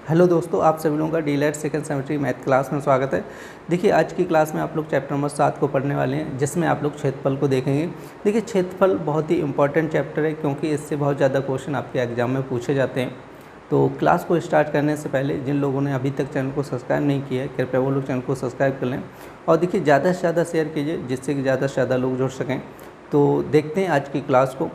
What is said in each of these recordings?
Hello दोस्तों, आप सभी लोगों का डीलेट सेकंड सेमेस्टर मैथ क्लास में स्वागत है। देखिए, आज की क्लास में आप लोग चैप्टर नंबर 7 को पढ़ने वाले हैं, जिसमें आप लोग क्षेत्रफल को देखेंगे। देखिए, क्षेत्रफल बहुत ही इंपॉर्टेंट चैप्टर है, क्योंकि इससे बहुत ज़्यादा क्वेश्चन आपके एग्जाम में पूछे जाते हैं। तो क्लास को स्टार्ट करने से पहले जिन लोगों ने अभी तक चैनल को सब्सक्राइब नहीं किया है, कृपया वो लोग चैनल को सब्सक्राइब कर लें। और देखिए, ज़्यादा से ज़्यादा शेयर कीजिए, जिससे कि ज़्यादा से ज़्यादा लोग जुड़ सकें। तो देखते हैं आज की क्लास को।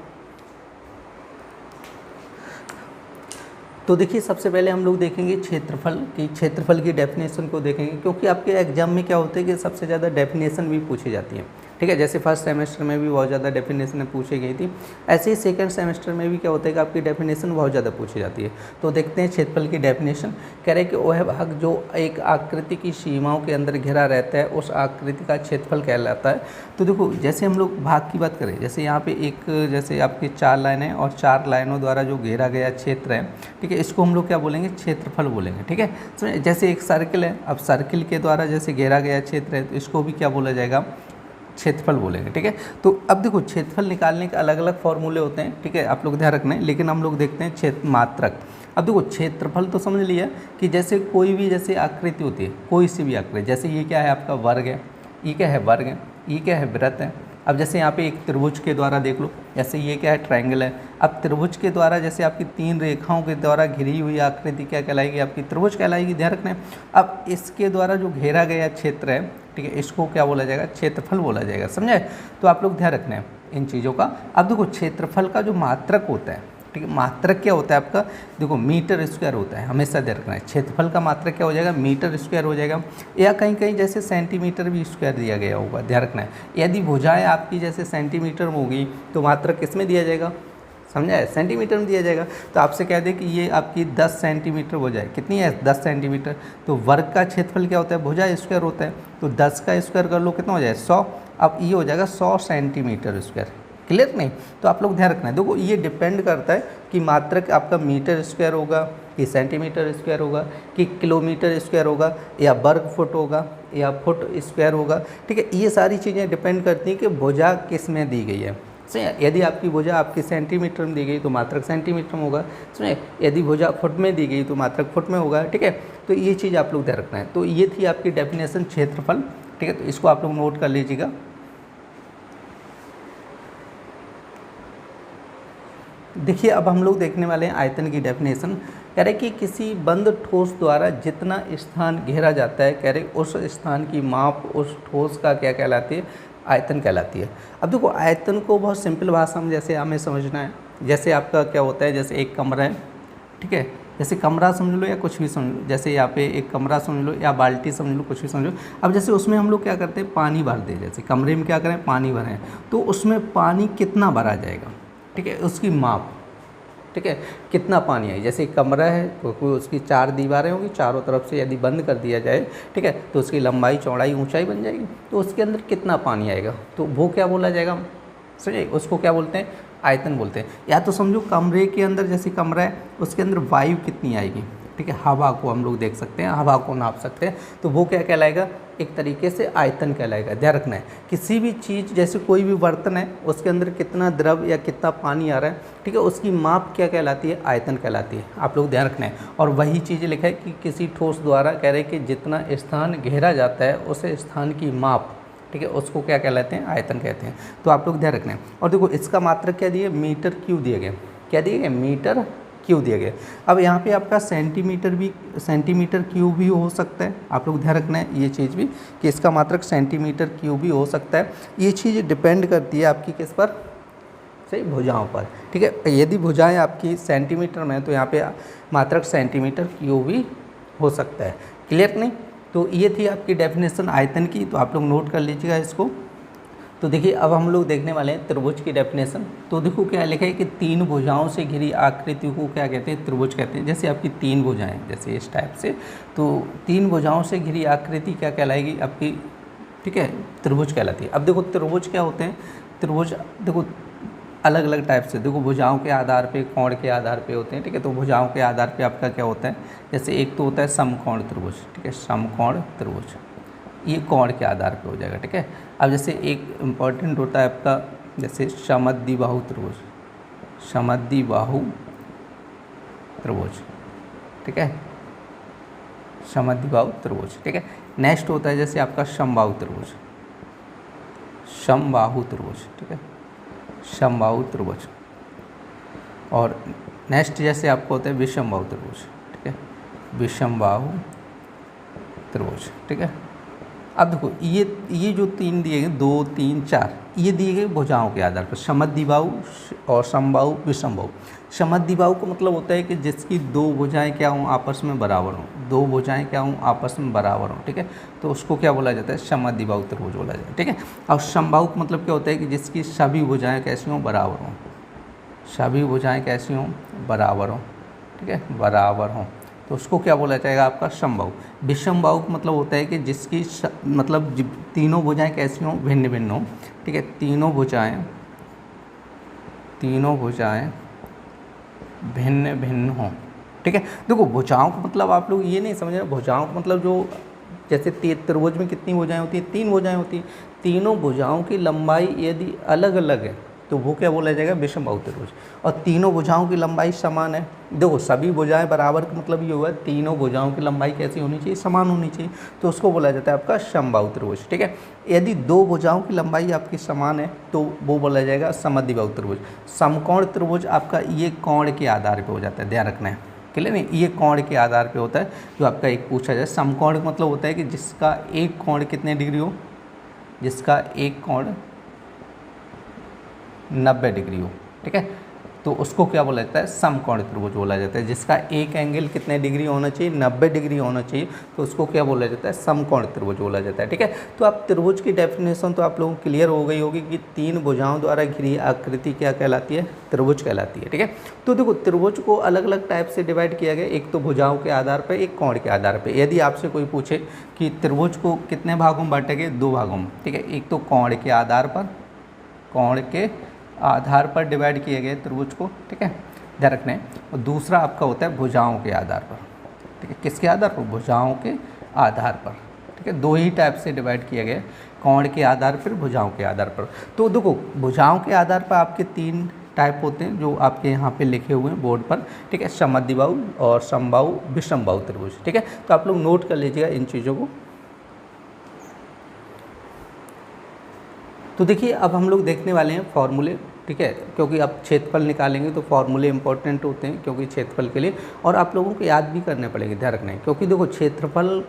तो देखिए, सबसे पहले हम लोग देखेंगे क्षेत्रफल की डेफिनेशन को देखेंगे, क्योंकि आपके एग्जाम में क्या होता है कि सबसे ज़्यादा डेफिनेशन भी पूछी जाती है। ठीक है, जैसे फर्स्ट सेमेस्टर में भी बहुत ज़्यादा डेफिनेशन पूछी गई थी, ऐसे ही सेकंड सेमेस्टर में भी क्या होता है कि आपकी डेफिनेशन बहुत ज़्यादा पूछी जाती है। तो देखते हैं क्षेत्रफल की डेफिनेशन। कह रहे हैं कि वह भाग जो एक आकृति की सीमाओं के अंदर घिरा रहता है, उस आकृति का क्षेत्रफल कहलाता है। तो देखो, जैसे हम लोग भाग की बात करें, जैसे यहाँ पे जैसे आपकी 4 लाइनें और 4 लाइनों द्वारा जो घेरा गया क्षेत्र है, ठीक है, इसको हम लोग क्या बोलेंगे? क्षेत्रफल बोलेंगे। ठीक है, जैसे एक सर्किल है, अब सर्किल के द्वारा जैसे घेरा गया क्षेत्र है, तो इसको भी क्या बोला जाएगा? क्षेत्रफल बोलेंगे। ठीक है, तो अब देखो, क्षेत्रफल निकालने के अलग अलग फॉर्मूले होते हैं। ठीक है, आप लोग ध्यान रखना है, लेकिन हम लोग देखते हैं क्षेत्र मात्रक। अब देखो, क्षेत्रफल तो समझ लिया कि जैसे कोई भी जैसे आकृति होती है, कोई सी भी आकृति, जैसे ये क्या है आपका? वर्ग है। ये क्या है? वर्ग है। ये क्या है? वृत्त है। अब जैसे यहाँ पे एक त्रिभुज के द्वारा देख लो, जैसे ये क्या है? ट्रायंगल है। अब त्रिभुज के द्वारा जैसे आपकी 3 रेखाओं के द्वारा घिरी हुई आकृति क्या कहलाएगी? आपकी त्रिभुज कहलाएगी। ध्यान रखना है। अब इसके द्वारा जो घेरा गया क्षेत्र है, ठीक है, इसको क्या बोला जाएगा? क्षेत्रफल बोला जाएगा। समझे? तो आप लोग ध्यान रखना है इन चीज़ों का। अब देखो, क्षेत्रफल का जो मात्रक होता है, ठीक है, मात्रक क्या होता है आपका? देखो, मीटर स्क्वायर होता है, हमेशा ध्यान रखना है। क्षेत्रफल का मात्रक क्या हो जाएगा? मीटर स्क्वायर हो जाएगा, या कहीं कहीं जैसे सेंटीमीटर भी स्क्वायर दिया गया होगा। ध्यान रखना है। यदि भुजाएं आपकी जैसे सेंटीमीटर में होगी, तो मात्रक किस में दिया जाएगा? समझा है? सेंटीमीटर में दिया जाएगा। तो आपसे कह दें कि ये आपकी 10 सेंटीमीटर भुजा है। कितनी है? 10 सेंटीमीटर। तो वर्ग का क्षेत्रफल क्या होता है? भुजा स्क्वायर होता है। तो 10 का स्क्वायर कर लो, कितना हो जाए? 100। अब ये हो जाएगा 100 सेंटीमीटर स्क्वायर। क्लियर नहीं? तो आप लोग ध्यान रखना है। देखो, ये डिपेंड करता है कि मात्रक आपका मीटर स्क्वायर होगा, कि सेंटीमीटर स्क्वायर होगा, कि किलोमीटर स्क्वायर होगा, या वर्ग फुट होगा, या फुट स्क्वायर होगा। ठीक है, ये सारी चीज़ें डिपेंड करती हैं कि भुजा किस में दी गई है। समझे? यदि आपकी भुजा आपकी सेंटीमीटर में दी गई तो मात्रक सेंटीमीटर में होगा। समझे? यदि भुजा फुट में दी गई तो मात्रक फुट में होगा। ठीक है, तो ये चीज़ आप लोग ध्यान रखना है। तो ये थी आपकी डेफिनेशन क्षेत्रफल। ठीक है, तो इसको आप लोग नोट कर लीजिएगा। देखिए, अब हम लोग देखने वाले हैं आयतन की डेफिनेशन। कह रहे कि किसी बंद ठोस द्वारा जितना स्थान घेरा जाता है, कह रहे उस स्थान की माप उस ठोस का क्या कहलाती है? आयतन कहलाती है। अब देखो, आयतन को बहुत सिंपल भाषा में जैसे हमें समझना है। जैसे आपका क्या होता है, जैसे एक कमरा है, ठीक है, जैसे कमरा समझ लो या कुछ भी समझ लो, जैसे यहाँ पे एक कमरा समझ लो या बाल्टी समझ लो, कुछ भी समझ लो। अब जैसे उसमें हम लोग क्या करते हैं? पानी भर दें। जैसे कमरे में क्या करें? पानी भरें, तो उसमें पानी कितना भरा जाएगा? ठीक है, उसकी माप। ठीक है, कितना पानी है? जैसे एक कमरा है, कोई उसकी 4 दीवारें होंगी, चारों तरफ से यदि बंद कर दिया जाए, ठीक है, तो उसकी लंबाई, चौड़ाई, ऊंचाई बन जाएगी। तो उसके अंदर कितना पानी आएगा? तो वो क्या बोला जाएगा? समझिए, उसको क्या बोलते हैं? आयतन बोलते हैं। या तो समझो, कमरे के अंदर जैसे कमरा है, उसके अंदर वायु कितनी आएगी? ठीक है, हवा को हम लोग देख सकते हैं, हवा को नाप सकते हैं। तो वो क्या कहलाएगा? एक तरीके से आयतन कहलाएगा। ध्यान रखना है, किसी भी चीज़, जैसे कोई भी बर्तन है, उसके अंदर कितना द्रव या कितना पानी आ रहा है, ठीक है, उसकी माप क्या कहलाती है? आयतन कहलाती है। आप लोग ध्यान रखना है। और वही चीज़ लिखा है कि किसी ठोस द्वारा, कह रहे कि जितना स्थान घेरा जाता है, उस स्थान की माप, ठीक है, उसको क्या कहलाते हैं? आयतन कहते हैं। तो आप लोग ध्यान रखना है। और देखो, इसका मात्रक क्या दिए? मीटर क्यूब दिए गए। क्या दिए गए? मीटर क्यूब दिया गया। अब यहाँ पे आपका सेंटीमीटर क्यूब भी हो सकता है। आप लोग ध्यान रखना है ये चीज़ भी, कि इसका मात्रक सेंटीमीटर क्यूब भी हो सकता है। ये चीज़ डिपेंड करती है आपकी किस पर? सही, भुजाओं पर। ठीक है, यदि भुजाएं आपकी सेंटीमीटर में है, तो यहाँ पे मात्रक सेंटीमीटर क्यूब भी हो सकता है। क्लियर नहीं? तो ये थी आपकी डेफिनेशन आयतन की। तो आप लोग नोट कर लीजिएगा इसको। तो देखिए, अब हम लोग देखने वाले हैं त्रिभुज की डेफिनेशन। तो देखो, क्या लिखा है कि 3 भुजाओं से घिरी आकृति को क्या कहते हैं? त्रिभुज कहते हैं। जैसे आपकी 3 भुजाएं, जैसे इस टाइप से, तो 3 भुजाओं से घिरी आकृति क्या कहलाएगी आपकी? ठीक है, त्रिभुज कहलाती है। अब देखो, त्रिभुज क्या होते हैं? त्रिभुज देखो अलग अलग टाइप से, देखो भुजाओं के आधार पे, कोण के आधार पे होते हैं। ठीक है, तो भुजाओं के आधार पे आपका क्या होता है? जैसे एक तो होता है समकोण त्रिभुज। ठीक है, समकोण त्रिभुज, ये कोण के आधार पे हो जाएगा। ठीक है, अब जैसे एक इम्पॉर्टेंट होता है आपका, जैसे समद्विबाहु त्रिभुज, समद्विबाहु त्रिभुज। ठीक है, समद्विबाहु त्रिभुज, ठीक है। नेक्स्ट होता है जैसे आपका समबाहु त्रिभुज, समबाहु त्रिभुज, ठीक है, समबाहु त्रिभुज। और नेक्स्ट जैसे आपको होता है विषमबाहु त्रिभुज, ठीक है, विषमबाहु त्रिभुज, ठीक है। अब देखो ये जो तीन दिए गए 2 3 4 ये दिए गए भुजाओं के आधार पर, समद्विबाहु और समबाहु विषमबाहु। समद्विबाहु का मतलब होता है कि जिसकी दो भुजाएं क्या हों आपस में बराबर हों, दो भुजाएं क्या हों आपस में बराबर हों, ठीक है, तो उसको क्या बोला जाता है, समद्विबाहु त्रिभुज बोला जाता है, ठीक है। और समबाहु का मतलब क्या होता है कि जिसकी सभी भुजाएं कैसी हों, बराबर हों, सभी भुजाएं कैसी हों, बराबर हों, ठीक है, बराबर हों, तो उसको क्या बोला जाएगा आपका समबाहु। विषमबाहु का मतलब होता है कि जिसकी मतलब तीनों भुजाएं कैसी हों, भिन्न भिन्न हों, ठीक है, तीनों भुजाएं भिन्न भिन्न हों, ठीक है। देखो भुजाओं का मतलब आप लोग ये नहीं समझ रहे, भुजाओं का मतलब जो जैसे त्रिभुज में कितनी भुजाएं होती हैं, 3 भुजाएं होती हैं, तीनों भुजाओं की लंबाई यदि अलग अलग है तो वो क्या बोला जाएगा, विषमबाहु त्रिभुज। और तीनों भुजाओं की लंबाई समान है, देखो सभी भुजाएं बराबर का मतलब ये हुआ तीनों भुजाओं की लंबाई कैसी होनी चाहिए, समान होनी चाहिए, तो उसको बोला जाता है आपका समबाहु त्रिभुज, ठीक है। यदि दो भुजाओं की लंबाई आपकी समान है तो वो बोला जाएगा समद्विबाहु त्रिभुज। समकोण त्रिभुज आपका ये कोण के आधार पर हो जाता है, ध्यान रखना है, क्लियर नहीं, ये कोण के आधार पे होता है जो आपका एक पूछा जाए। समकोण का मतलब होता है कि जिसका एक कोण कितने डिग्री हो, जिसका एक कोण 90 डिग्री हो, ठीक है, तो उसको क्या बोला जाता है, समकोण त्रिभुज बोला जाता है। जिसका एक एंगल कितने डिग्री होना चाहिए, 90 डिग्री होना चाहिए, तो उसको क्या बोला जाता है, समकोण त्रिभुज बोला जाता है, ठीक है। तो आप त्रिभुज की डेफिनेशन तो आप लोगों को क्लियर हो गई होगी कि 3 भुजाओं द्वारा घिरी आकृति क्या कहलाती है, त्रिभुज कहलाती है, ठीक है। तो देखो त्रिभुज को अलग अलग टाइप से डिवाइड किया गया, एक तो भुजाओं के आधार पर, एक कोण के आधार पर। यदि आपसे कोई पूछे कि त्रिभुज को कितने भागों में बांटे गए, 2 भागों में, ठीक है, एक तो कोण के आधार पर, कोण के आधार पर डिवाइड किए गए त्रिभुज को, ठीक है, ध्यान रखना है। और दूसरा आपका होता है भुजाओं के आधार पर, ठीक है, किसके आधार पर, भुजाओं के आधार पर, ठीक है। 2 ही टाइप से डिवाइड किए गए, कोण के आधार पर, भुजाओं के आधार पर। तो देखो भुजाओं के आधार पर आपके 3 टाइप होते हैं जो आपके यहाँ पे लिखे हुए हैं बोर्ड पर, ठीक है, समद्विबाहु और समबाहु, विषमबाहु त्रिभुज, ठीक है। तो आप लोग नोट कर लीजिएगा इन चीज़ों को। तो देखिए अब हम लोग देखने वाले हैं फॉर्मूले, ठीक है, क्योंकि आप क्षेत्रफल निकालेंगे तो फॉर्मूले इंपॉर्टेंट होते हैं क्योंकि क्षेत्रफल के लिए, और आप लोगों को याद भी करने पड़ेंगे, ध्यान रखना है, क्योंकि देखो क्षेत्रफल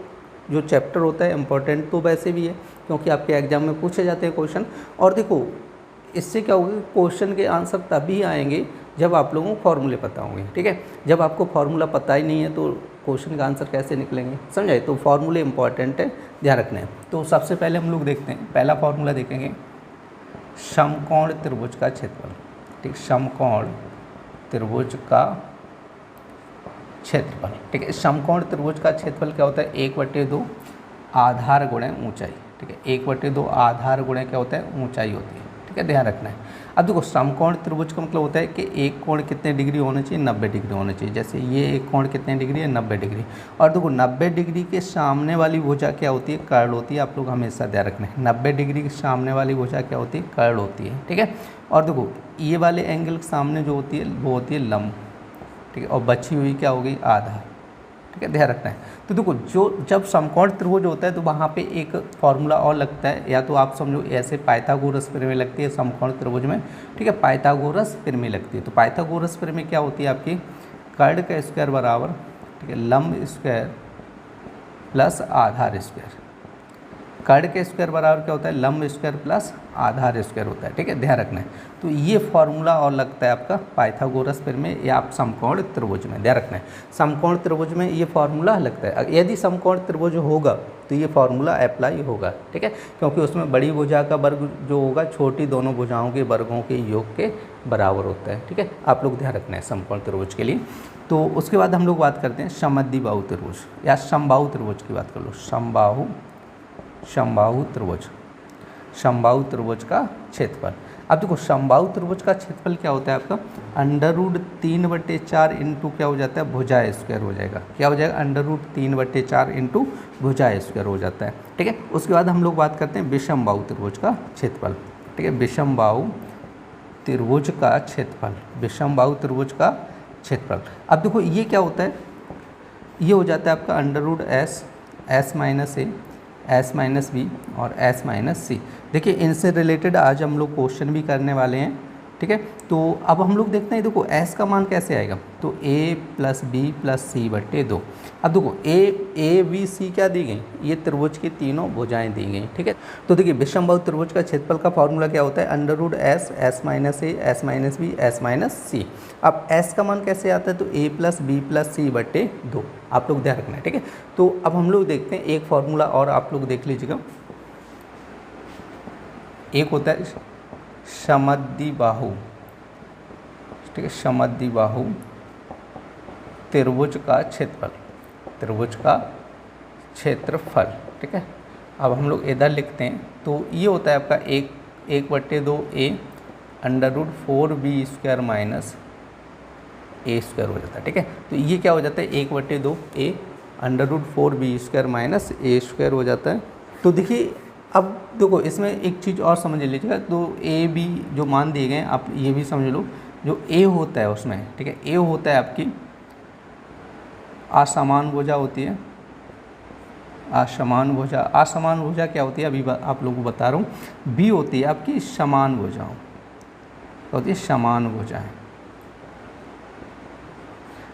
जो चैप्टर होता है इंपॉर्टेंट तो वैसे भी है क्योंकि आपके एग्जाम में पूछे जाते हैं क्वेश्चन। और देखो इससे क्या होगा, क्वेश्चन के आंसर तभी आएंगे जब आप लोगों को फॉर्मूले पता होंगे, ठीक है। जब आपको फॉर्मूला पता ही नहीं है तो क्वेश्चन का आंसर कैसे निकलेंगे, समझाए। तो फॉर्मूले इंपॉर्टेंट है, ध्यान रखना है। तो सबसे पहले हम लोग देखते हैं, पहला फॉर्मूला देखेंगे समकोण त्रिभुज का क्षेत्रफल, ठीक, समकोण त्रिभुज का क्षेत्रफल, ठीक है। समकोण त्रिभुज का क्षेत्रफल क्या होता है, 1/2 आधार गुणे ऊंचाई, ठीक है, 1/2 आधार गुणे क्या होता है, ऊंचाई होती है, ठीक है, ध्यान रखना है। अब देखो समकोण त्रिभुज का मतलब होता है कि एक कोण कितने डिग्री होना चाहिए, 90 डिग्री होना चाहिए। जैसे ये एक कोण कितने डिग्री है, 90 डिग्री। और देखो 90 डिग्री के सामने वाली भुजा क्या होती है, कर्ण होती है, आप लोग हमेशा ध्यान रखना है। 90 डिग्री के सामने वाली भुजा क्या होती है, कर्ण होती है, ठीक है। और देखो ये वाले एंगल के सामने जो होती है वो होती है लंब, ठीक है, और बची हुई क्या होगी, आधार, ठीक है, ध्यान रखना है। तो देखो जब समकोण त्रिभुज होता है तो वहाँ पे एक फॉर्मूला और लगता है, या तो आप समझो ऐसे पाइथागोरस प्रमेय लगती है समकोण त्रिभुज में, ठीक है, पाइथागोरस प्रमेय लगती है। तो पाइथागोरस प्रमेय क्या होती है आपकी, कर्ण का स्क्वायर बराबर, ठीक है, लंब स्क्वायर प्लस आधार स्क्वायर। कर्ण के स्क्वायर बराबर क्या होता है, लंब स्क्वायर प्लस आधार स्क्वायर होता है, ठीक है, ध्यान रखना है। तो ये फॉर्मूला और लगता है आपका पाइथागोरस प्रमेय या आप समकोण त्रिभुज में, ध्यान रखना है। समकोण त्रिभुज में ये फॉर्मूला लगता है। यदि समकोण त्रिभुज होगा तो ये फॉर्मूला अप्लाई होगा, ठीक है, क्योंकि उसमें बड़ी भुजा का वर्ग जो होगा छोटी दोनों भुजाओं के वर्गों के योग के बराबर होता है, ठीक है, आप लोग ध्यान रखना है समकोण त्रिभुज के लिए। तो उसके बाद हम लोग बात करते हैं समद्विबाहु त्रिभुज या समबाहु त्रिभुज की बात कर लो, समबाहु त्रिभुज, समबाहु त्रिभुज का क्षेत्रफल। अब देखो समबाहु त्रिभुज का क्षेत्रफल क्या होता है आपका, √3/4 इंटू क्या हो जाता है, भुजा स्क्वायर हो जाएगा, क्या हो जाएगा, √3/4 इंटू भुजा स्क्वायर हो जाता है, ठीक है। उसके बाद हम लोग बात करते हैं विषमबाहु त्रिभुज का क्षेत्रफल, ठीक है, विषमबाहु त्रिभुज का क्षेत्रफल, विषमबाहु त्रिभुज का क्षेत्रफल। अब देखो ये क्या होता है, ये हो जाता है आपका under root S, S minus A, S minus B और एस माइनस सी। देखिए इनसे रिलेटेड आज हम लोग क्वेश्चन भी करने वाले हैं, ठीक है। तो अब हम लोग देखते हैं, देखो एस का मान कैसे आएगा, तो A plus B plus C बट्टे 2। अब देखो ए बी सी क्या दी गई, ये त्रिभुज की तीनों भुजाएं दी गई, ठीक है। तो देखिए विषमबाहु त्रिभुज का क्षेत्रफल का फॉर्मूला क्या होता है, under root S, S minus A, S minus B, S minus C. अब एस का मान कैसे आता है, तो A plus B plus C बट्टे 2, आप लोग ध्यान रखना है, ठीक है। तो अब हम लोग देखते हैं एक फॉर्मूला और आप लोग देख लीजिएगा। एक होता है समद्विबाहु, ठीक है, समद्विबाहु त्रिभुज का क्षेत्रफल, त्रिभुज का क्षेत्रफल, ठीक है। अब हम लोग इधर लिखते हैं, तो ये होता है आपका 1/2 A under root 4b square minus A square हो जाता है, ठीक है। तो ये क्या हो जाता है, 1/2 A under root 4b square minus A square हो जाता है। तो देखिए अब देखो इसमें एक चीज़ और समझ लीजिएगा, तो ए बी जो मान दिए गए आप ये भी समझ लो, जो ए होता है उसमें, ठीक है, ए होता है आपकी असमान भुजा होती है, असमान भुजा। असमान भुजा क्या होती है अभी आप लोगों को बता रहा हूँ। बी होती है आपकी समान भुजाओं, होती है समान भुजाएं।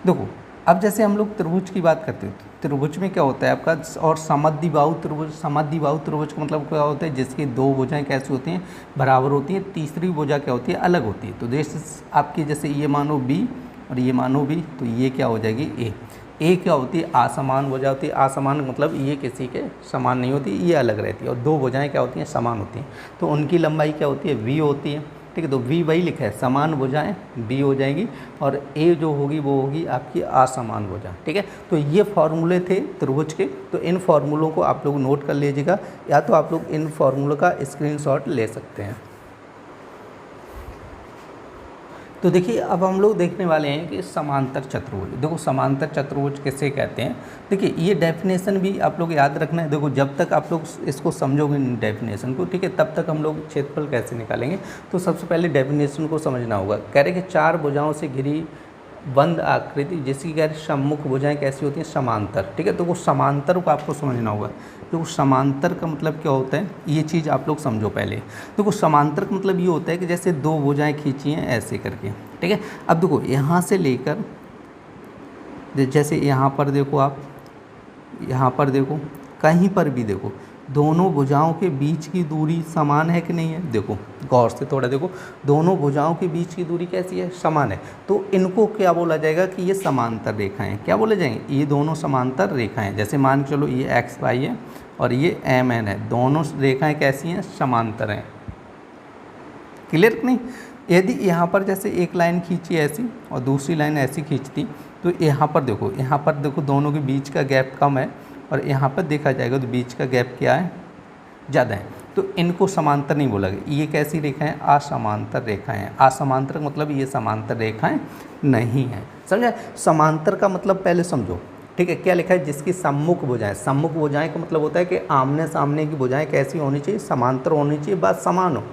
देखो अब जैसे हम लोग त्रिभुज की बात करते हैं, त्रिभुज में क्या होता है आपका, और समद्विबाहु त्रिभुज, समद्विबाहु त्रिभुज का मतलब क्या होता है, जिसकी दो भुजाएं कैसी होती हैं, बराबर होती हैं, तीसरी भुजा क्या होती है, अलग होती है। तो जैसे आपकी जैसे ये मानो बी और ये मानो बी, तो ये क्या हो जाएगी ए क्या होती है, असमान भुजा होती है। असमान मतलब ये किसी के समान नहीं होती, ये अलग रहती है। और दो भुजाएं क्या होती हैं, समान होती हैं, तो उनकी लंबाई क्या होती है, वी होती है, ठीक है। तो वी वही लिखा है, समान भुजाएं बी हो जाएगी, और ए जो होगी वो होगी आपकी असमान भुजा, ठीक है। तो ये फॉर्मूले थे त्रिभुज के, तो इन फॉर्मूलों को आप लोग नोट कर लीजिएगा, या तो आप लोग इन फॉर्मूलों का स्क्रीनशॉट ले सकते हैं। तो देखिए अब हम लोग देखने वाले हैं कि समांतर चतुर्भुज। देखो समांतर चतुर्भुज किसे कहते हैं, देखिए ये डेफिनेशन भी आप लोग याद रखना है। देखो जब तक आप लोग इसको समझोगे डेफिनेशन को, ठीक है, तब तक हम लोग क्षेत्रफल कैसे निकालेंगे। तो सबसे पहले डेफिनेशन को समझना होगा। कह रहे कि चार भुजाओं से घिरी बंद आकृति जिसकी कह रहे सम्मुख भुजाएं कैसी होती हैं, समांतर, ठीक है। तो वो समांतर को आपको समझना होगा। देखो समांतर का मतलब क्या होता है, ये चीज़ आप लोग समझो पहले। देखो समांतर का मतलब ये होता है कि जैसे दो भुजाएं खींची हैं ऐसे करके, ठीक है। अब देखो यहाँ से लेकर जैसे यहाँ पर देखो, आप यहाँ पर देखो, कहीं पर भी देखो, दोनों भुजाओं के बीच की दूरी समान है कि नहीं है। देखो गौर से थोड़ा देखो, दोनों भुजाओं के बीच की दूरी कैसी है, समान है। तो इनको क्या बोला जाएगा कि ये समांतर रेखाएं, क्या बोले जाएंगे, ये दोनों समांतर रेखाएं। जैसे मान के चलो ये एक्स वाई है और ये एम एन है, दोनों रेखाएं कैसी हैं, समांतर हैं। क्लियर नहीं। यदि यहाँ पर जैसे एक लाइन खींची ऐसी और दूसरी लाइन ऐसी खींचती, तो यहाँ पर देखो दोनों के बीच का गैप कम है, और यहाँ पर देखा जाएगा तो बीच का गैप क्या है, ज़्यादा है। तो इनको समांतर नहीं बोला गया। ये कैसी रेखाएं, असमांतर रेखाएं हैं। असमांतर मतलब ये समांतर रेखाएं नहीं हैं, समझे। समांतर का मतलब पहले समझो, ठीक है। क्या लिखा है, जिसकी सम्मुख भुजाएं। सम्मुख भुजाएं का मतलब होता है कि आमने सामने की भुजाएं कैसी होनी चाहिए, समांतर होनी चाहिए, बात समान हो,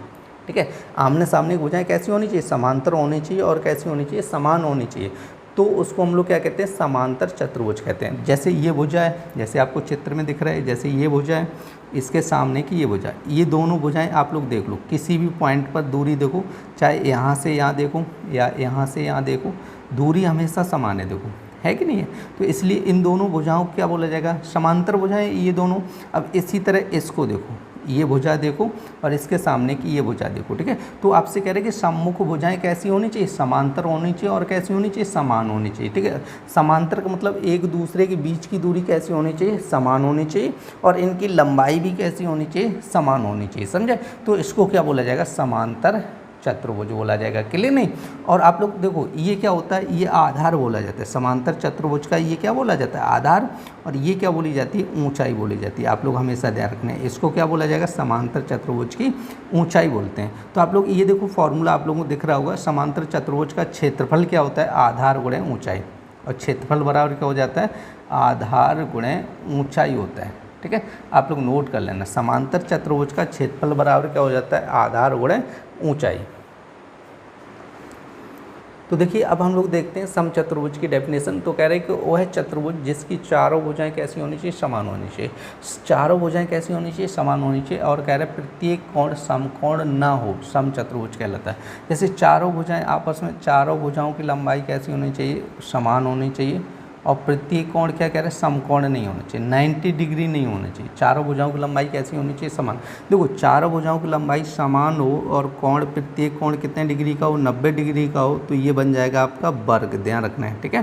ठीक है। आमने सामने की भुजाएं कैसी होनी चाहिए, समांतर होनी चाहिए, और कैसी होनी चाहिए, समान होनी चाहिए। तो उसको हम लोग क्या कहते हैं, समांतर चतुर्भुज कहते हैं। जैसे ये भुजा है, जैसे आपको चित्र में दिख रहा है, जैसे ये भुजा है, इसके सामने की ये भुजा, ये दोनों भुजाएं आप लोग देख लो, किसी भी पॉइंट पर दूरी देखो, चाहे यहाँ से यहाँ देखो या यहाँ से यहाँ देखो, दूरी हमेशा समान है, देखो है कि नहीं है। तो इसलिए इन दोनों भुजाओं को क्या बोला जाएगा, समांतर भुजाएं ये दोनों। अब इसी तरह इसको देखो, ये भुजा देखो और इसके सामने की ये भुजा देखो, ठीक है। तो आपसे कह रहे हैं कि सम्मुख भुजाएं कैसी होनी चाहिए, समांतर होनी चाहिए, और कैसी होनी चाहिए, समान होनी चाहिए, ठीक है। समांतर का मतलब एक दूसरे के बीच की दूरी कैसी होनी चाहिए, समान होनी चाहिए, और इनकी लंबाई भी कैसी होनी चाहिए, समान होनी चाहिए, समझे। तो इसको क्या बोला जाएगा, समांतर चतुर्भुज बोला जाएगा। क्लियर नहीं। और आप लोग देखो ये क्या होता है, ये आधार बोला जाता है। समांतर चतुर्भुज का ये क्या बोला जाता है, आधार। और ये क्या बोली जाती है, ऊंचाई बोली जाती है। आप लोग हमेशा ध्यान रखना है, इसको क्या बोला जाएगा, समांतर चतुर्भुज की ऊंचाई बोलते हैं। तो आप लोग ये देखो फॉर्मूला आप लोगों को दिख रहा होगा, समांतर चतुर्भुज का क्षेत्रफल क्या होता है, आधार गुणे ऊंचाई। और क्षेत्रफल बराबर क्या हो जाता है, आधार गुणे ऊंचाई होता है, ठीक है। आप लोग नोट कर लेना, समांतर चतुर्भुज का क्षेत्रफल बराबर क्या हो जाता है, आधार गुणे ऊंचाई। तो देखिए अब हम लोग देखते हैं समचतुर्भुज की डेफिनेशन। तो कह रहे हैं कि वो है चतुर्भुज जिसकी चारों भुजाएं कैसी होनी चाहिए, समान होनी चाहिए। चारों भुजाएं कैसी होनी चाहिए, समान होनी चाहिए। और कह रहे हैं प्रत्येक कोण समकोण ना हो, समचतुर्भुज कहलाता है। जैसे चारों भुजाएं आपस में, चारों भुजाओं की लंबाई कैसी होनी चाहिए, समान होनी चाहिए। और प्रत्येक कोण क्या कह रहे हैं, समकोण नहीं होना चाहिए, 90 डिग्री नहीं होना चाहिए। चारों भुजाओं की लंबाई कैसी होनी चाहिए, समान। देखो चारों भुजाओं की लंबाई समान हो और कोण, प्रत्येक कोण कितने डिग्री का हो, 90 डिग्री का हो, तो ये बन जाएगा आपका वर्ग। ध्यान रखना है, ठीक है।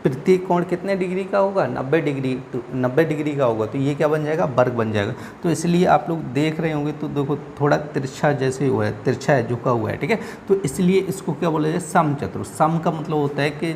प्रत्येक कोण कितने डिग्री का होगा, 90 डिग्री। तो 90 डिग्री का होगा तो ये क्या बन जाएगा, वर्ग बन जाएगा। तो इसलिए आप लोग देख रहे होंगे तो देखो थोड़ा तिरछा जैसे हुआ है, तिरछा है, झुका हुआ है, ठीक है। तो इसलिए इसको क्या बोला जाए, समचतुर्भुज। सम का मतलब होता है कि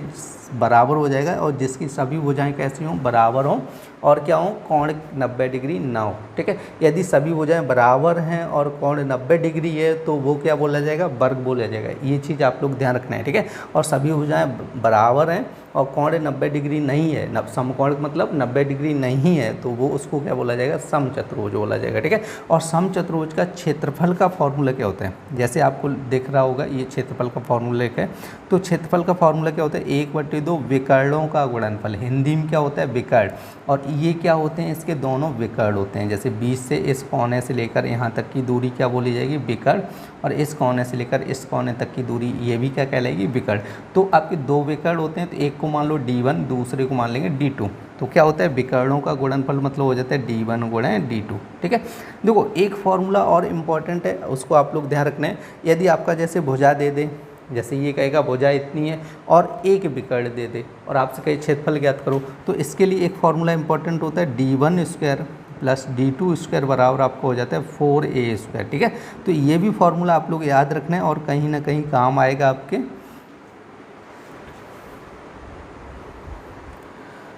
बराबर हो जाएगा और जिसकी सभी भुजाएं कैसी हों, बराबर हों और क्या हो, कोण 90 डिग्री ना हो, ठीक है। यदि सभी भुजाएं बराबर हैं और कोण 90 डिग्री है तो वो क्या बोला जाएगा, वर्ग बोला जाएगा। ये चीज़ आप लोग ध्यान रखना है, ठीक है। और सभी भुजाएं बराबर हैं और कोण 90 डिग्री नहीं है, समकोण मतलब 90 डिग्री नहीं है, तो वो उसको क्या बोला जाएगा, समचतुर्भुज बोला जाएगा, ठीक है। और समचतुर्भुज का क्षेत्रफल का फॉर्मूला क्या होता है, जैसे आपको दिख रहा होगा ये क्षेत्रफल का फॉर्मूला है। तो क्षेत्रफल का फॉर्मूला क्या होता है, 1/2 विकर्णों का गुणनफल। हिंदी में क्या होता है, विकर्ण। और ये क्या होते हैं, इसके दोनों विकर्ण होते हैं। जैसे बीच से इस कोने से लेकर यहाँ तक की दूरी क्या बोली जाएगी, विकर्ण। और इस कोने से लेकर इस कोने तक की दूरी ये भी क्या कहलाएगी, विकर्ण। तो आपके दो विकर्ण होते हैं, तो एक को मान लो D1, दूसरे को मान लेंगे D2। तो क्या होता है, विकर्णों का गुणनफल मतलब हो जाता है D1 गुणा D2, ठीक है। देखो एक फॉर्मूला और इम्पॉर्टेंट है, उसको आप लोग ध्यान रखना है। यदि आपका जैसे भुजा दे दे, जैसे ये कहेगा भुजा इतनी है और एक विकर्ण दे दे और आपसे कहे क्षेत्रफल ज्ञात करो, तो इसके लिए एक फॉर्मूला इंपॉर्टेंट होता है, D1² प्लस D2² बराबर आपको हो जाता है 4A², ठीक है। तो ये भी फॉर्मूला आप लोग याद रखना है और कहीं ना कहीं काम आएगा आपके।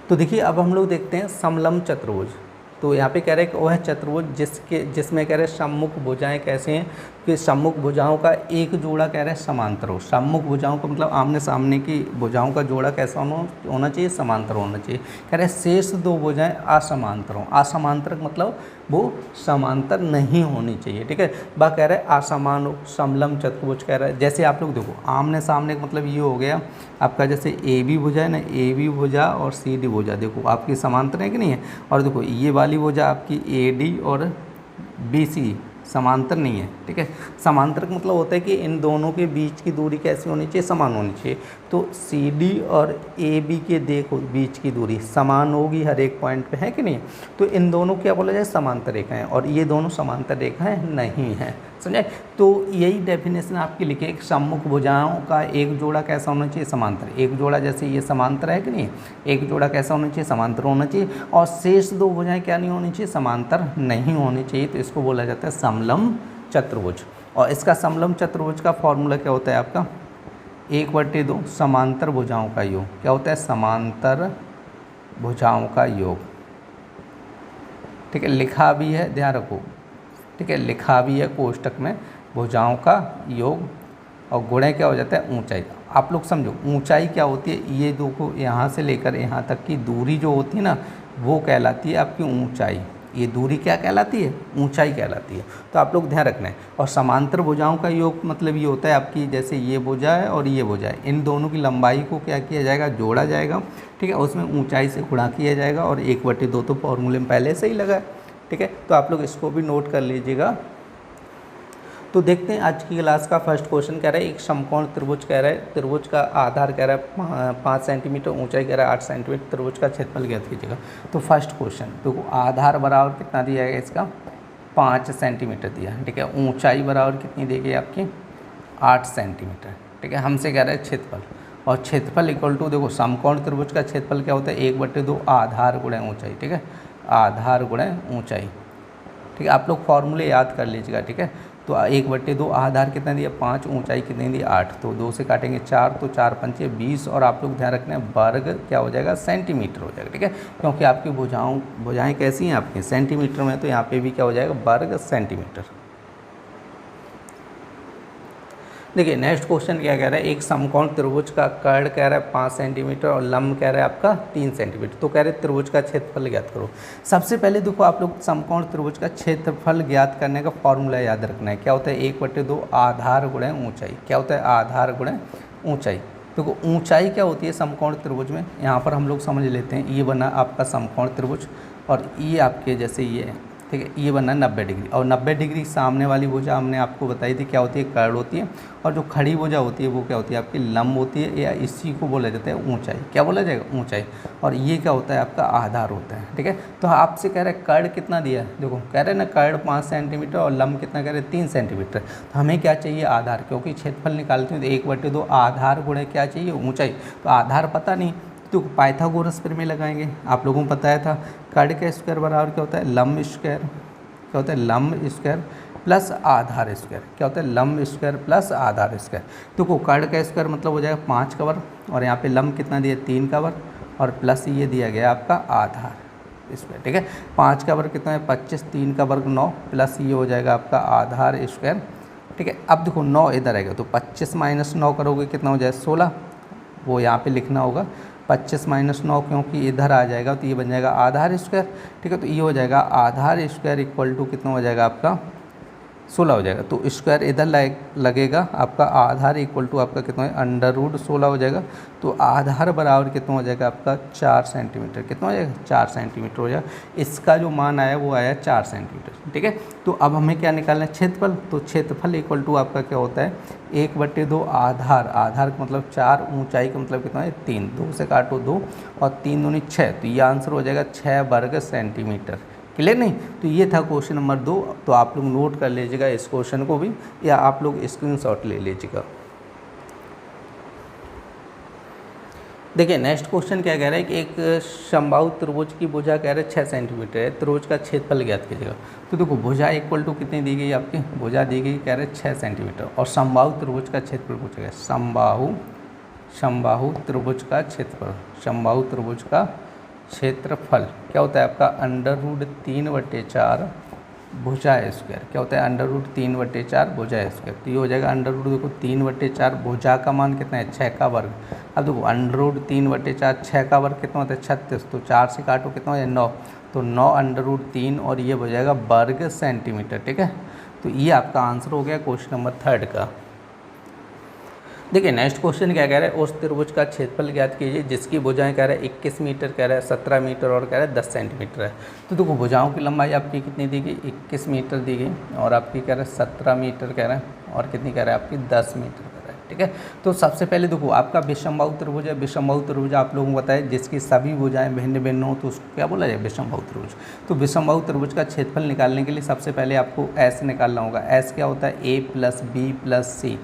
तो देखिए अब हम लोग देखते हैं समलंब चतुर्भुज। तो यहाँ पे कह रहे हैं कि वह चतुर्भुज जिसमें कह रहे हैं सम्मुख भुजाएं कैसे हैं, कि सम्मुख भुजाओं का एक जोड़ा कह रहे हैं समांतर हो। सम्मुख भुजाओं का मतलब आमने सामने की भुजाओं का जोड़ा कैसा होना चाहिए, समांतर होना चाहिए। कह रहे हैं शेष दो भुजाएं असमांतर हों। असमांतर मतलब वो समांतर नहीं होनी चाहिए, ठीक है। बा कह रहे हैं असमान हो, समलंब चतुर्भुज कह रहा है। जैसे आप लोग देखो आमने सामने का मतलब ये हो गया आपका, जैसे AB भुजा है ना, AB भुजा और CD भुजा देखो आपकी समांतर है कि नहीं है। और देखो ये वाली भुजा आपकी AD और BC समांतर नहीं है, ठीक है। समांतर का मतलब होता है कि इन दोनों के बीच की दूरी कैसी होनी चाहिए, समान होनी चाहिए। तो CD और AB के देखो बीच की दूरी समान होगी हर एक पॉइंट पे, है कि नहीं। तो इन दोनों क्या बोला जाए, समांतर रेखाएं, और ये दोनों समांतर रेखाएं नहीं हैं, समझे। तो यही डेफिनेशन आपकी लिखे, एक सम्मुख भुजाओं का एक जोड़ा कैसा होना चाहिए, समांतर। एक जोड़ा जैसे ये समांतर है कि नहीं, एक जोड़ा कैसा होना चाहिए, समांतर होना चाहिए। और शेष दो भुजाएं क्या नहीं होनी चाहिए, समांतर नहीं होनी चाहिए। तो इसको बोला जाता है समलंब चतुर्भुज। और इसका समलंब चतुर्भुज का फॉर्मूला क्या होता है आपका, 1/2 समांतर भुजाओं का योग। क्या होता है, समांतर भुजाओं का योग, ठीक है। लिखा भी है, ध्यान रखो, ठीक है, लिखा भी है कोष्टक में, भुजाओं का योग। और गुणे क्या हो जाता है, ऊंचाई। आप लोग समझो ऊंचाई क्या होती है, ये देखो यहाँ से लेकर यहाँ तक की दूरी जो होती है ना, वो कहलाती है आपकी ऊंचाई। ये दूरी क्या कहलाती है, ऊंचाई कहलाती है। तो आप लोग ध्यान रखना है। और समांतर भुजाओं का योग मतलब ये होता है आपकी, जैसे ये भुजा है और ये भुजा है, इन दोनों की लंबाई को क्या किया जाएगा, जोड़ा जाएगा, ठीक है। उसमें ऊंचाई से गुणा किया जाएगा और 1/2 तो फॉर्मूले में पहले से ही लगा है, ठीक है। तो आप लोग इसको भी नोट कर लीजिएगा। तो देखते हैं आज की क्लास का फर्स्ट क्वेश्चन कह रहा है, एक समकोण त्रिभुज कह रहा है, त्रिभुज का आधार कह रहा है 5 सेंटीमीटर, ऊंचाई कह रहा है 8 सेंटीमीटर, त्रिभुज का क्षेत्रफल ज्ञात कीजिएगा। तो फर्स्ट क्वेश्चन देखो, आधार बराबर कितना दिया है इसका, 5 सेंटीमीटर दिया है, ठीक है। ऊंचाई बराबर कितनी दी गई आपकी, 8 सेंटीमीटर, ठीक है। हमसे कह रहा है क्षेत्रफल, और क्षेत्रफल इक्वल टू देखो समकोण त्रिभुज का क्षेत्रफल क्या होता है, 1/2 आधार गुणा ऊंचाई, ठीक है, आधार गुणा ऊंचाई, ठीक है। आप लोग फॉर्मूले याद कर लीजिएगा, ठीक है। तो 1/2 आधार कितना दिया 5, ऊंचाई कितनी दी 8, तो 2 से काटेंगे 4, तो 4 पंचे 20। और आप लोग ध्यान रखना है वर्ग क्या हो जाएगा, सेंटीमीटर हो जाएगा, ठीक है। क्योंकि आपकी भुजाएं कैसी हैं आपकी, सेंटीमीटर में, तो यहाँ पे भी क्या हो जाएगा, वर्ग सेंटीमीटर। देखिए नेक्स्ट क्वेश्चन क्या कह रहा है, एक समकोण त्रिभुज का कर्ण कह रहा है 5 सेंटीमीटर और लंब कह रहा है आपका 3 सेंटीमीटर। तो कह रहे हैं त्रिभुज का क्षेत्रफल ज्ञात करो। सबसे पहले देखो आप लोग समकोण त्रिभुज का क्षेत्रफल ज्ञात करने का फॉर्मूला याद रखना है। क्या होता है, 1/2 आधार गुणा ऊंचाई। क्या होता है, आधार गुणा ऊंचाई। देखो ऊंचाई क्या होती है समकोण त्रिभुज में, यहाँ पर हम लोग समझ लेते हैं। ये बना आपका समकोण त्रिभुज और ये आपके जैसे ये है, ठीक है, ये बना 90 डिग्री, और 90 डिग्री सामने वाली भुजा हमने आपको बताई थी क्या होती है, कर्ण होती है, और जो खड़ी भुजा होती है वो क्या होती है आपकी लंब होती है, या इसी को बोला जाता है ऊंचाई। क्या बोला जाएगा, ऊंचाई। और ये क्या होता है आपका आधार होता है, ठीक है। तो आपसे कह रहे हैं कर्ण कितना दिया है, देखो कह रहे हैं ना कर्ण 5 सेंटीमीटर और लंब कितना कह रहे हैं 3 सेंटीमीटर। तो हमें क्या चाहिए, आधार, क्योंकि क्षेत्रफल निकालते हैं तो 1/2 आधार गुणे क्या चाहिए, ऊंचाई। तो आधार पता नहीं तो पाइथागोरस प्रमेय लगाएंगे, आप लोगों को बताया था कर्ण का स्क्वायर बराबर क्या होता है, लंब स्क्वायर, क्या होता है लंब स्क्वायर प्लस आधार स्क्वायर, क्या होता है लंब स्क्वायर प्लस आधार स्क्वायर। तो कर्ण का स्क्वायर मतलब हो जाएगा 5 का वर्ग, और यहाँ पे लंब कितना दिया 3 का वर्ग, और प्लस ये दिया गया आपका आधार स्क्वायर, ठीक है। 5 का वर्ग कितना है 25, 3 का वर्ग 9, प्लस ये हो जाएगा आपका आधार स्क्वायर, ठीक है। अब देखो 9 इधर आएगा तो 25 माइनस 9 करोगे कितना हो जाए 16, वो यहाँ पे लिखना होगा 25 माइनस 9, क्योंकि इधर आ जाएगा तो ये बन जाएगा आधार स्क्वायर, ठीक है। तो ये हो जाएगा आधार स्क्वायर इक्वल टू कितना हो जाएगा आपका 16 हो जाएगा। तो स्क्वायर इधर लगेगा, आपका आधार इक्वल टू आपका कितना है √16 हो जाएगा। तो आधार बराबर कितना हो जाएगा आपका 4 सेंटीमीटर, कितना हो जाएगा 4 सेंटीमीटर हो जाएगा। इसका जो मान आया वो आया 4 सेंटीमीटर, ठीक है। तो अब हमें क्या निकालना है, क्षेत्रफल। तो क्षेत्रफल इक्वल टू आपका क्या होता है 1/2 आधार, आधार का मतलब 4, ऊंचाई का मतलब कितना है 3, 2 से काटो 2 और 3 दूनी 6, तो ये आंसर हो जाएगा 6 वर्ग सेंटीमीटर। क्लियर नहीं। तो ये था क्वेश्चन नंबर 2। तो आप लोग नोट कर लीजिएगा इस क्वेश्चन को भी, या आप लोग स्क्रीनशॉट ले लीजिएगा। देखिए नेक्स्ट क्वेश्चन क्या कह रहा है कि एक समबाहु त्रिभुज की भुजा कह रहे हैं 6 सेंटीमीटर है, त्रिभुज का क्षेत्रफल ज्ञात कीजिएगा। तो देखो भुजा इक्वल टू कितनी दी गई आपकी, भुजा दी गई कह रहे हैं 6 सेंटीमीटर, और समबाहु त्रिभुज का क्षेत्रफल पूछा गया। समबाहु त्रिभुज का क्षेत्रफल, समबाहु त्रिभुज का क्षेत्रफल क्या होता है आपका √3/4 भुजा स्क्वायर, क्या होता है √3/4 भुजा स्क्वायर। तो ये हो जाएगा देखो 3/4, भुजा का मान कितना है 6 का वर्ग। अब देखो √3/4 6 का वर्ग कितना होता है 36, तो 4 से काटो कितना हो जाए 9, तो 9 √3 और ये हो जाएगा वर्ग सेंटीमीटर, ठीक है। तो ये आपका आंसर हो गया क्वेश्चन नंबर 3 का। देखिए नेक्स्ट क्वेश्चन क्या कह रहा है, उस त्रिभुज का क्षेत्रफल ज्ञात कीजिए जिसकी भुजाएं कह रहा है 21 मीटर, कह रहा है 17 मीटर और कह रहा है 10 सेंटीमीटर है। तो देखो भुजाओं की लंबाई आपकी कितनी दी गई 21 मीटर दी गई, और आपकी कह रहा है 17 मीटर कह रहा है, और कितनी कह रहा है आपकी 10 मीटर कह रहा है, ठीक है। तो सबसे पहले देखो आपका विषमबाहु त्रिभुज है, विषमबाहु त्रिभुज आप लोगों को बताया जिसकी सभी भुजाएं भिन्न भिन्न हो तो उसको क्या बोला जाए विषमबाहु त्रिभुज। तो विषमबाहु त्रिभुज का क्षेत्रफल निकालने के लिए सबसे पहले आपको एस निकालना होगा। एस क्या होता है A + B + C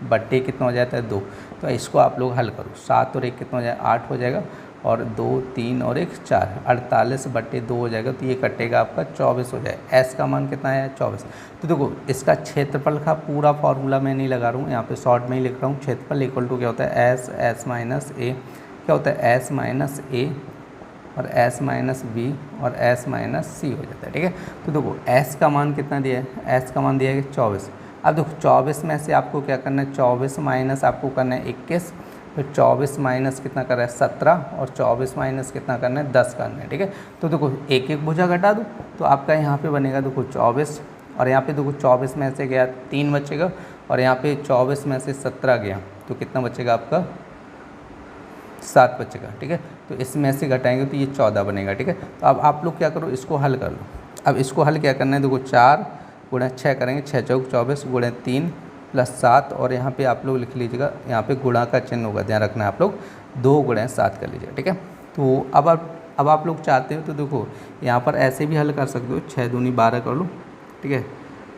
बट्टे कितना हो जाता है 2। तो इसको आप लोग हल करो, 7 और 1 कितना हो जाएगा 8 हो जाएगा, और 2 3 और 1 4, 48/2 हो जाएगा। तो ये कटेगा आपका 24 हो जाएगा। एस का मान कितना है 24। तो देखो इसका क्षेत्रफल का पूरा फार्मूला मैं नहीं लगा रहा हूँ, यहाँ पे शॉर्ट में ही लिख रहा हूँ। क्षेत्रफल इक्वल टू क्या होता है S - A, क्या होता है S - A और S - B और S - C हो जाता है, ठीक है। तो देखो S का मान कितना दिया है, S का मान दिया है 24। अब देखो 24 में से आपको क्या करना है 24 माइनस आपको करना है 21, फिर 24 माइनस कितना कर रहा है 17, और 24 माइनस कितना करना है 10 करना है, ठीक है। तो देखो एक एक भुजा घटा दो तो आपका यहाँ पे बनेगा देखो 24, और यहाँ पे देखो 24 में से गया 3 बचेगा, और यहाँ पे 24 में से 17 गया तो कितना बचेगा आपका 7 बचेगा, ठीक है। तो इसमें से घटाएंगे तो ये 14 बनेगा, ठीक है। तो अब आप लोग क्या करो इसको हल कर लो। अब इसको हल क्या करना है, देखो 4 गुणा 6 करेंगे, 6 चौक 24 गुणा 3 + 7, और यहाँ पे आप लोग लिख लीजिएगा, यहाँ पे गुणा का चिन्ह होगा, ध्यान रखना है आप लोग 2 गुणा 7 कर लीजिएगा, ठीक है। तो अब आप लोग चाहते हो तो देखो यहाँ पर ऐसे भी हल कर सकते हो, 6 दूनी 12 कर लो, ठीक है।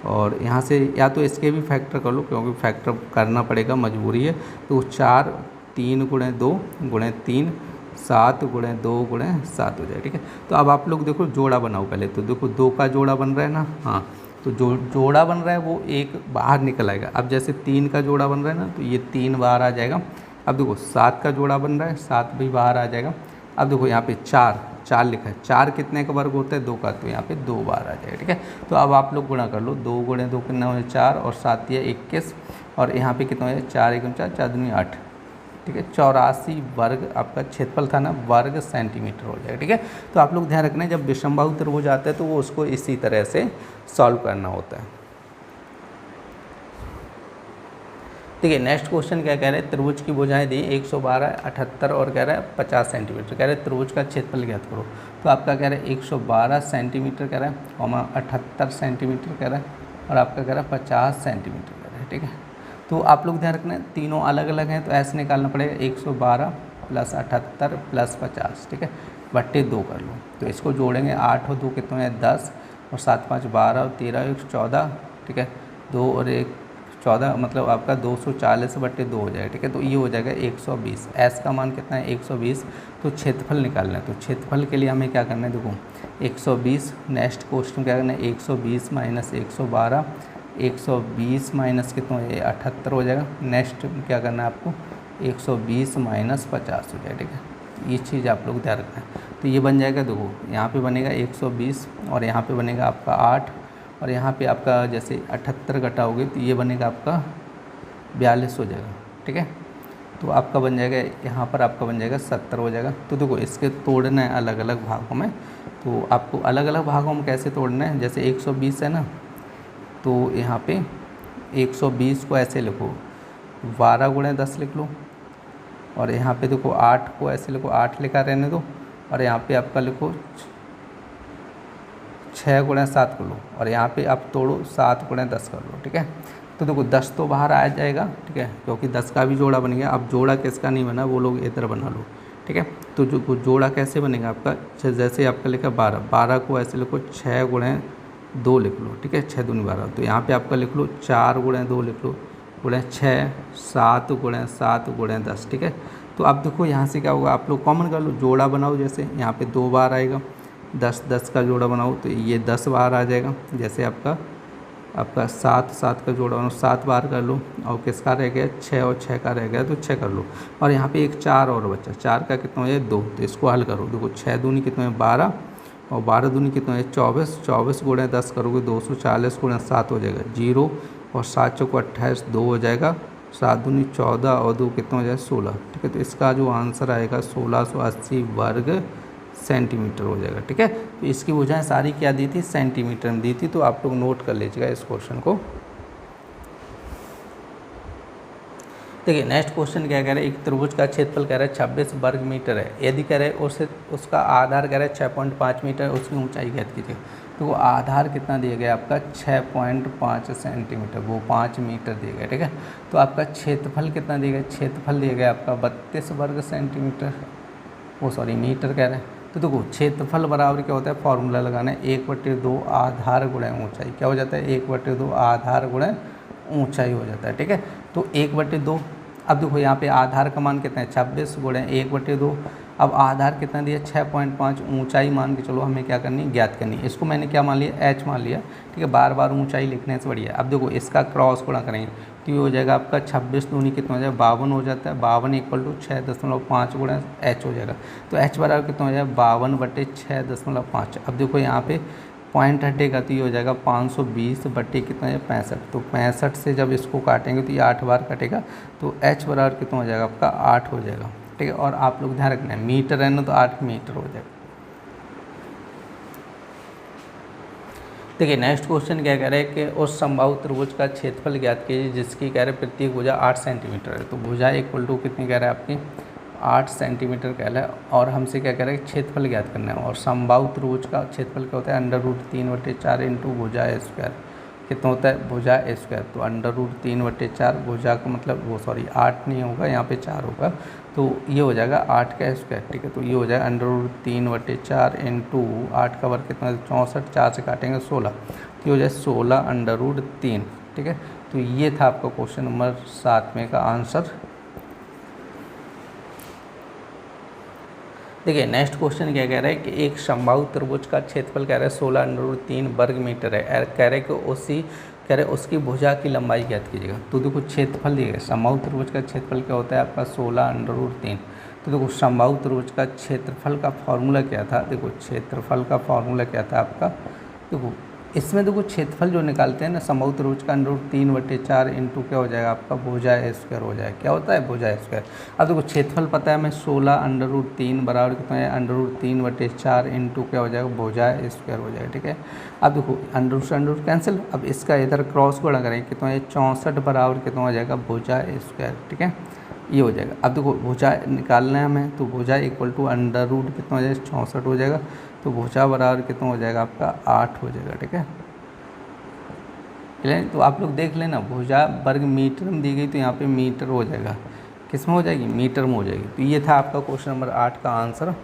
और यहाँ से या तो इसके भी फैक्टर कर लो, क्योंकि फैक्टर करना पड़ेगा, मजबूरी है। तो 4 3 गुणा 2 गुणा 3 7 गुणा 2 गुणा 7 हो जाए, ठीक है। तो अब आप लोग देखो जोड़ा बनाओ पहले। तो देखो 2 का जोड़ा बन रहा है ना, हाँ, तो जो जोड़ा बन रहा है वो एक बाहर निकल आएगा। अब जैसे 3 का जोड़ा बन रहा है ना, तो ये 3 बाहर आ जाएगा। अब देखो 7 का जोड़ा बन रहा है, 7 भी बाहर आ जाएगा। अब देखो यहाँ पे 4 लिखा है, 4 कितने का वर्ग होता है 2 का, तो यहाँ पे 2 बाहर आ जाएगा, ठीक है। तो अब आप लोग गुणा कर लो, 2 गुणे 2 कितना हो 4, और 7 या 21, और यहाँ पे कितना हो जाए 4 × 4 4 दूनी 8, ठीक है। 84 वर्ग आपका क्षेत्रफल था ना, वर्ग सेंटीमीटर हो जाएगा, ठीक है। तो आप लोग ध्यान रखना जब विषमबाहु त्रिभुज आता है तो वो उसको इसी तरह से सॉल्व करना होता है। देखिए नेक्स्ट क्वेश्चन क्या कह रहे हैं, त्रिभुज की भुजाएं दी 112, 78 और कह रहा है 50 सेंटीमीटर। कह रहे हैं त्रिभुज का क्षेत्रफल ज्ञात करो। तो आपका कह रहा है 112 सेंटीमीटर कह रहा है, कॉमा 78 सेंटीमीटर कह रहा है, और आपका कह रहा है 50 सेंटीमीटर कह रहा है। ठीक है, तो आप लोग ध्यान रखना तीनों अलग अलग हैं, तो ऐसे निकालना पड़ेगा 112 + 78 + 50। ठीक है, बट्टे 2 कर लो। तो इसको जोड़ेंगे 8 और 2 कितने हैं 10, और 7 5 12 और 13 1 14। ठीक है, 2 और 1 14, मतलब आपका 240/2 हो जाएगा। ठीक है, तो ये हो जाएगा 120। एस का मान कितना है 120। तो क्षेत्रफल निकालना है, तो क्षेत्रफल के लिए हमें क्या करना है, देखो 120। नेक्स्ट क्वेश्चन क्या करना है 120 - 112, 120 माइनस कितना हो जाएगा 78 हो जाएगा। नेक्स्ट क्या करना है आपको 120 - 50 हो जाएगा। ठीक है, ये चीज़ आप लोग ध्यान रखना है। तो ये बन जाएगा, देखो यहाँ पे बनेगा 120 और यहाँ पे बनेगा आपका 8, और यहाँ पे आपका जैसे 78 घटाओगे तो ये बनेगा आपका 42 हो जाएगा। ठीक है, तो आपका बन जाएगा यहाँ पर आपका बन जाएगा 70 हो जाएगा। तो देखो इसके तोड़ना है अलग अलग भागों में, तो आपको अलग अलग भागों में कैसे तोड़ना है, जैसे 120 है ना, तो यहाँ पे 120 को ऐसे लिखो 12 × 10 लिख लो, और यहाँ पे देखो 8 को ऐसे लिखो 8 लिखा रहने दो, और यहाँ पे आपका लिखो 6 × 7 कर लो, और यहाँ पे आप तोड़ो 7 × 10 कर लो। ठीक है, तो देखो 10 तो बाहर आ जाएगा। ठीक है, क्योंकि 10 का भी जोड़ा बन गया। अब जोड़ा किसका नहीं बना वो लोग इधर बना लो। ठीक है, तो जो जोड़ा कैसे बनेगा आपका, जैसे आपका लिखा 12, 12 को ऐसे लिखो 6 × 2 लिख लो। ठीक है, 6 दूनी 12, तो यहाँ पे आपका लिख लो 4 × 2 लिख लो, × 6, 7 × 7 × 10। ठीक है, तो अब देखो यहाँ से क्या होगा, आप लोग कॉमन कर लो, जोड़ा बनाओ। जैसे यहाँ पे 2 बार आएगा, 10 10 का जोड़ा बनाओ तो ये 10 बार आ जाएगा। जैसे आपका 7 7 का जोड़ा बनाओ 7 बार कर लो, और किसका रह गया 6 और 6 का रह गया तो 6 कर लो, और यहाँ पे एक 4 और बच्चा, 4 का कितना हो जाए 2, तो इसको हल करो। देखो 6 दूनी कितना है 12, और 12 दूनी कितना है 24, 24 × 10 करोगे 240 × 7 हो जाएगा 0, और 7 चौको 28 2 हो जाएगा, 7 दूनी 14 और 2 कितना हो जाएगा 16। ठीक है, तो इसका जो आंसर आएगा 1680 वर्ग सेंटीमीटर हो जाएगा। ठीक है, तो इसकी भुजाएं सारी क्या दी थी सेंटीमीटर में दी थी, तो आप लोग नोट कर लीजिएगा इस क्वेश्चन को। देखिए नेक्स्ट क्वेश्चन क्या कह रहा है, एक त्रिभुज का क्षेत्रफल कह रहा है 26 वर्ग मीटर है। यदि कह रहे हैं उसका आधार कह रहा है 6.5 मीटर, उसकी ऊंचाई ज्ञात कीजिए। तो वो आधार कितना दिया गया आपका 6.5 सेंटीमीटर, वो 5 मीटर दिया गया। ठीक है, तो आपका क्षेत्रफल कितना दिया गया, क्षेत्रफल दिया गया आपका 32 वर्ग सेंटीमीटर, वो सॉरी मीटर कह रहे हैं। तो देखो क्षेत्रफल बराबर क्या होता है, फॉर्मूला लगाना है 1/2 आधार गुणा ऊंचाई। क्या हो जाता है 1/2 आधार गुणा ऊंचाई हो जाता है। ठीक है, तो 1/2, अब देखो यहाँ पे आधार का मान कितना है 26 गुणा 1/2। अब आधार कितना दिया 6.5, ऊंचाई मान के चलो हमें क्या करनी ज्ञात करनी है। इसको मैंने क्या मान लिया h मान लिया। ठीक है, बार बार ऊंचाई लिखने से बढ़िया। अब देखो इसका क्रॉस गुणा करेंगे तो ये हो जाएगा आपका 26 दूनी कितना हो जाएगा 52 हो जाता है, 52 = 6.5 गुणा h हो जाएगा। तो h बराबर कितना हो जाएगा 52/6.5। अब देखो यहाँ पे पॉइंट हटेगा तो ये हो जाएगा 520 बटे कितना है 65। तो 65 से जब इसको काटेंगे तो ये 8 बार कटेगा, तो h बराबर कितना हो जाएगा आपका 8 हो जाएगा। ठीक है, और आप लोग ध्यान रखना है मीटर है ना, तो 8 मीटर हो जाएगा। देखिए नेक्स्ट क्वेश्चन क्या कह रहे हैं कि उस समबाहु त्रिभुज का क्षेत्रफल ज्ञात कीजिए जिसकी कह रहे हैं प्रत्येक भुजा 8 सेंटीमीटर है। तो भुजा इक्वल टू कितनी कह रहा है आपकी 8 सेंटीमीटर कह रहा है, और हमसे क्या कह रहा है क्षेत्रफल ज्ञात करना है। और समबाहु त्रिभुज का क्षेत्रफल क्या होता है √3/4 इंटू भुजा स्क्वायर। कितना होता है भुजा स्क्वायर, तो √3/4 भुजा का मतलब वो सॉरी 8 नहीं होगा यहाँ पे 4 होगा, तो ये हो जाएगा 8 का स्क्वायर। ठीक है, तो ये हो जाएगा √3/4 इंटू 8 का वर्ग कितना 64, 4 से काटेंगे 16, तो ये हो जाए 16√3। ठीक है, तो ये था आपका क्वेश्चन नंबर 7 में का आंसर। देखिए नेक्स्ट क्वेश्चन क्या कह रहा है कि एक समबाहु त्रिभुज का क्षेत्रफल कह रहा है 16√3 वर्ग मीटर है। कह रहे कि उसकी भुजा की लंबाई ज्ञात कीजिएगा। तो देखो क्षेत्रफल दिया गया, समबाहु त्रिभुज का क्षेत्रफल क्या होता है आपका 16√3। तो देखो समबाहु त्रिभुज का क्षेत्रफल का फॉर्मूला क्या था, देखो क्षेत्रफल का फॉर्मूला क्या था आपका, देखो इसमें देखो क्षेत्रफल जो निकालते हैं ना समबाहु त्रिभुज का √3/4 इंटू क्या हो जाएगा आपका भुजा स्क्वायर हो जाएगा। क्या होता है भुजा स्क्वायर। अब देखो क्षेत्रफल पता है हमें 16√3 बराबर कितना है √3/4 इंटू क्या हो जाएगा भुजा स्क्वायर हो जाएगा। ठीक है, अब देखो अंडर से अंडर कैंसिल, अब इसका इधर क्रॉस गुणा करेंगे कितना है 64 बराबर कितना हो जाएगा भुजा स्क्वायर। ठीक है, ये हो जाएगा। अब देखो भुजा निकालना है हमें, तो भुजा इक्वल टू अंडर रूट कितना हो जाएगा 64 हो जाएगा, तो भुजा बराबर कितना हो जाएगा आपका 8 हो जाएगा। ठीक है, क्लियर। तो आप लोग देख लेना भुजा वर्ग मीटर में दी गई तो यहाँ पे मीटर हो जाएगा, किस में हो जाएगी मीटर में हो जाएगी। तो ये था आपका क्वेश्चन नंबर 8 का आंसर।